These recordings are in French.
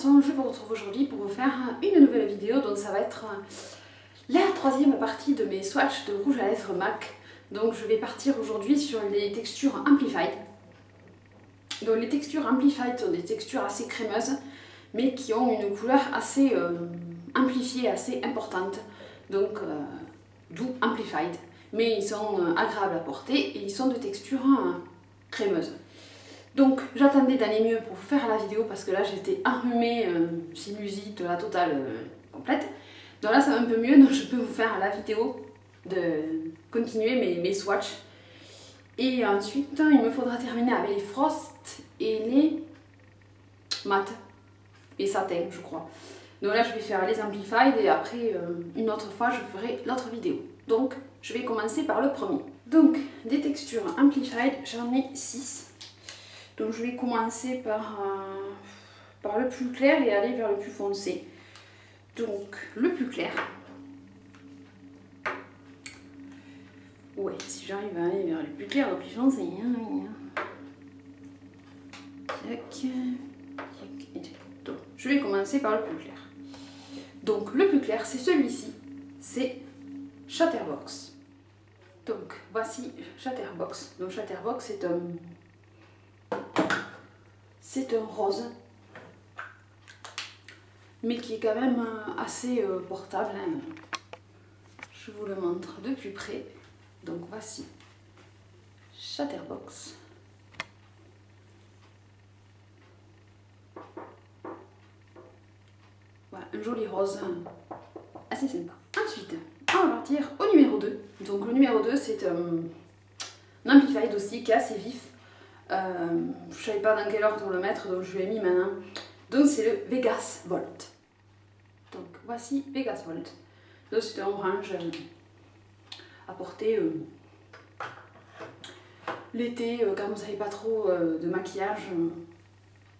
façon, je vous retrouve aujourd'hui pour vous faire une nouvelle vidéo. Donc ça va être la troisième partie de mes swatchs de rouge à lèvres MAC. Donc je vais partir aujourd'hui sur les textures Amplified. Donc les textures Amplified sont des textures assez crémeuses, mais qui ont une couleur assez amplifiée, assez importante. Donc d'où Amplified. Mais ils sont agréables à porter et ils sont de texture crémeuse. Donc j'attendais d'aller mieux pour vous faire la vidéo parce que là j'étais enrhumée, sinusite, la totale complète. Donc là ça va un peu mieux, donc je peux vous faire la vidéo de continuer mes swatchs. Et ensuite il me faudra terminer avec les Frost et les mat et satin je crois. Donc là je vais faire les Amplified et après une autre fois je ferai l'autre vidéo. Donc je vais commencer par le premier. Donc des textures Amplified, j'en ai 6. Donc je vais commencer par le plus clair et aller vers le plus foncé. Donc le plus clair. Ouais, si j'arrive à aller vers le plus clair, le plus foncé. Donc je vais commencer par le plus clair. Donc le plus clair c'est celui-ci. C'est Chatterbox. Donc voici Chatterbox. Donc Chatterbox c'est un rose, mais qui est quand même assez portable. Hein. Je vous le montre de plus près. Donc voici Chatterbox. Voilà, un joli rose assez sympa. Ensuite, on va partir au numéro 2. Donc le numéro 2, c'est un Amplified aussi, qui est assez vif. Je ne savais pas dans quel ordre le mettre, donc je l'ai mis maintenant. Donc c'est le Vegas Volt. Donc voici Vegas Volt. Donc c'est un orange à porter l'été quand vous n'avez pas trop de maquillage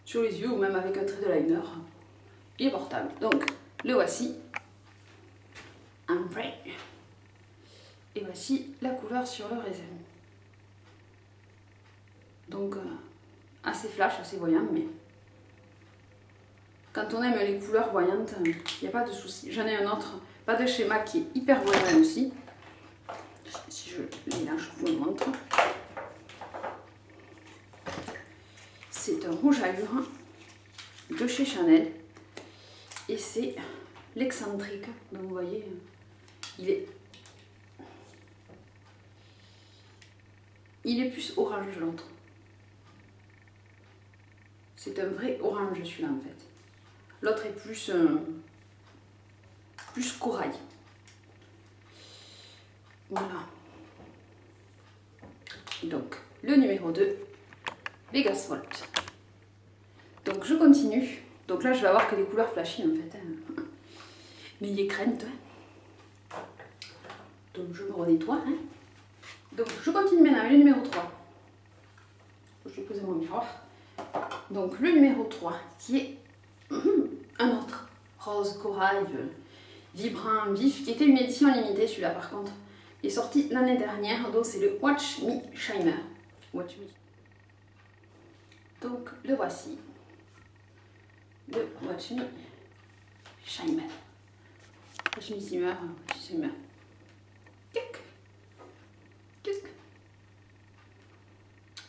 sur les yeux ou même avec un trait de liner. Il est portable. Donc le voici en vrai. Et voici la couleur sur le raisin. Donc assez flash, assez voyant, mais quand on aime les couleurs voyantes, il n'y a pas de souci. J'en ai un autre, pas de schéma, qui est hyper voyant aussi. Si je l'ai là, je vous le montre. C'est un rouge à lure de chez Chanel. Et c'est l'excentrique. Donc vous voyez, il est plus orange l'autre. C'est un vrai orange celui-là en fait. L'autre est plus corail. Voilà. Donc le numéro 2, Vegas Volt. Donc je continue. Donc là je vais avoir que des couleurs flashy en fait. Hein. Mais il est crainte. Hein. Donc je me renettoie. Hein. Donc je continue maintenant avec le numéro 3. Je vais poser mon miroir. Donc le numéro 3 qui est un autre rose corail vibrant vif qui était une édition limitée celui-là par contre. Il est sorti l'année dernière, donc c'est le Watch Me Shimmer. Watch Me. Donc le voici. Le Watch Me Shimmer. Watch Me Shimmer. Shimmer.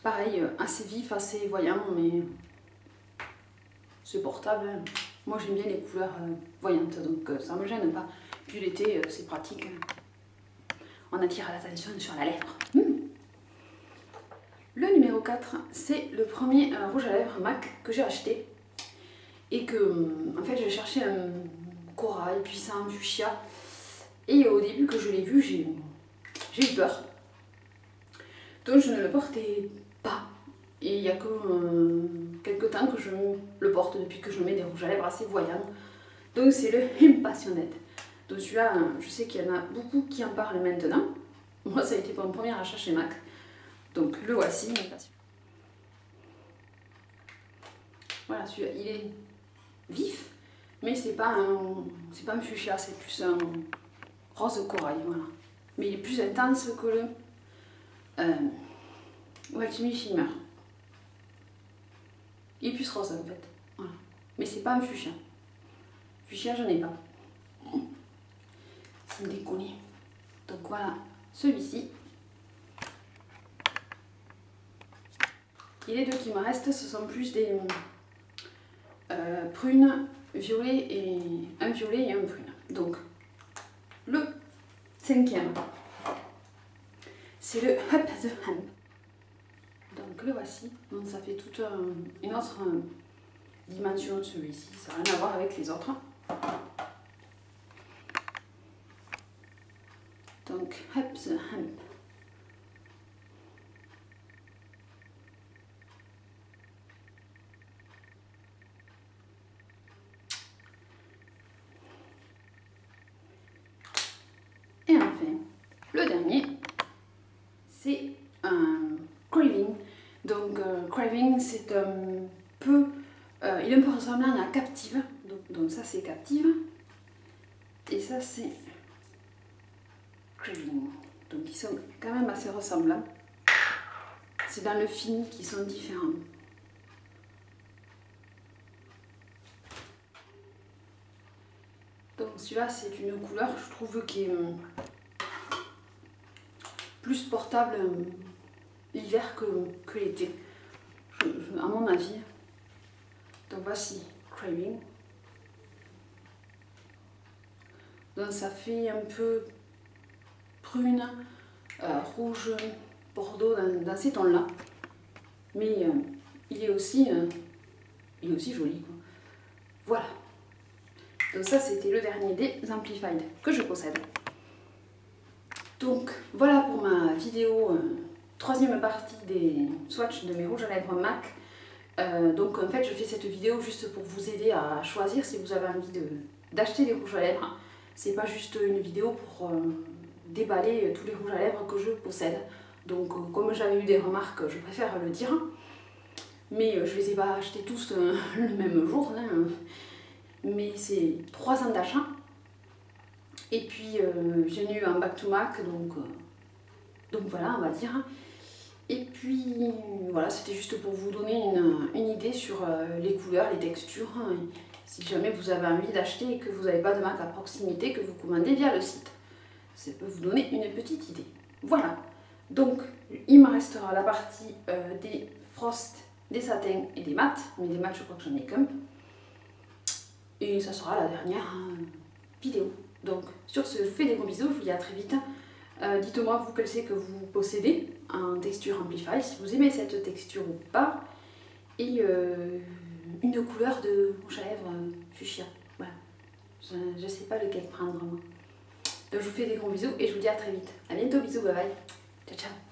Pareil, assez vif, assez voyant, mais c'est portable. Hein. Moi j'aime bien les couleurs voyantes, donc ça ne me gêne pas. Puis l'été, c'est pratique. On attire l'attention sur la lèvre. Le numéro 4, c'est le premier rouge à lèvres MAC que j'ai acheté. Et que, en fait, j'ai cherché un corail puissant, fuchsia. Et au début que je l'ai vu, j'ai eu peur. Donc je ne le portais pas. Et il n'y a que quelques temps que je le porte depuis que je mets des rouges à lèvres assez voyants. Donc c'est le Impassionate. Donc celui-là, je sais qu'il y en a beaucoup qui en parlent maintenant. Moi ça a été mon premier achat chez MAC. Donc le voici, Impassionate. Voilà, celui-là il est vif, mais c'est pas un fuchsia, c'est plus un rose corail, voilà. Mais il est plus intense que le Watch Me Shimmer. Il est plus rose en fait. Voilà. mais c'est pas un fuchsia. Fuchsia, je n'ai pas. C'est une déconner. Donc voilà, celui-ci. Et les deux qui me restent, ce sont plus des prunes, violet et un violet et un prune. Donc le cinquième, c'est le Up the Hemp. Donc le voici. Donc ça fait toute une autre dimension de celui-ci. Ça n'a rien à voir avec les autres. Donc Up the Hemp. Et enfin, le dernier, c'est un Craving. Donc Craving, c'est un peu, il est un peu ressemblant à Captive. Donc ça c'est Captive. Et ça c'est Craving. Donc ils sont quand même assez ressemblants. C'est dans le fini qui sont différents. Donc celui-là c'est une couleur, je trouve, qui est plus portable l'hiver que l'été, à mon avis. Donc voici Craving. Donc ça fait un peu prune, rouge, bordeaux dans ces tons-là. Mais il est aussi joli, quoi. Voilà. Donc ça c'était le dernier des Amplified que je possède. Donc voilà pour ma vidéo troisième partie des swatchs de mes rouges à lèvres MAC. Donc en fait je fais cette vidéo juste pour vous aider à choisir si vous avez envie d'acheter des rouges à lèvres. C'est pas juste une vidéo pour déballer tous les rouges à lèvres que je possède. Donc comme j'avais eu des remarques, je préfère le dire. Mais je les ai pas achetés tous le même jour, hein. Mais c'est 3 ans d'achat. Et puis j'ai eu un back to MAC, donc voilà, on va dire. Et puis voilà, c'était juste pour vous donner une idée sur les couleurs, les textures. Si jamais vous avez envie d'acheter et que vous n'avez pas de MAC à proximité, que vous commandez via le site. Ça peut vous donner une petite idée. Voilà, donc il me restera la partie des Frost, des satins et des mats. Mais des mats, je crois que j'en ai qu'un. Et ça sera la dernière vidéo. Donc sur ce, je vous fais des gros bisous, je vous dis à très vite. Dites-moi vous quel c'est que vous possédez en texture Amplify, si vous aimez cette texture ou pas. Et une couleur de rouge à lèvres fuchsia. Voilà. Je ne sais pas lequel prendre moi. Donc je vous fais des gros bisous et je vous dis à très vite. A bientôt, bisous, bye bye. Ciao ciao.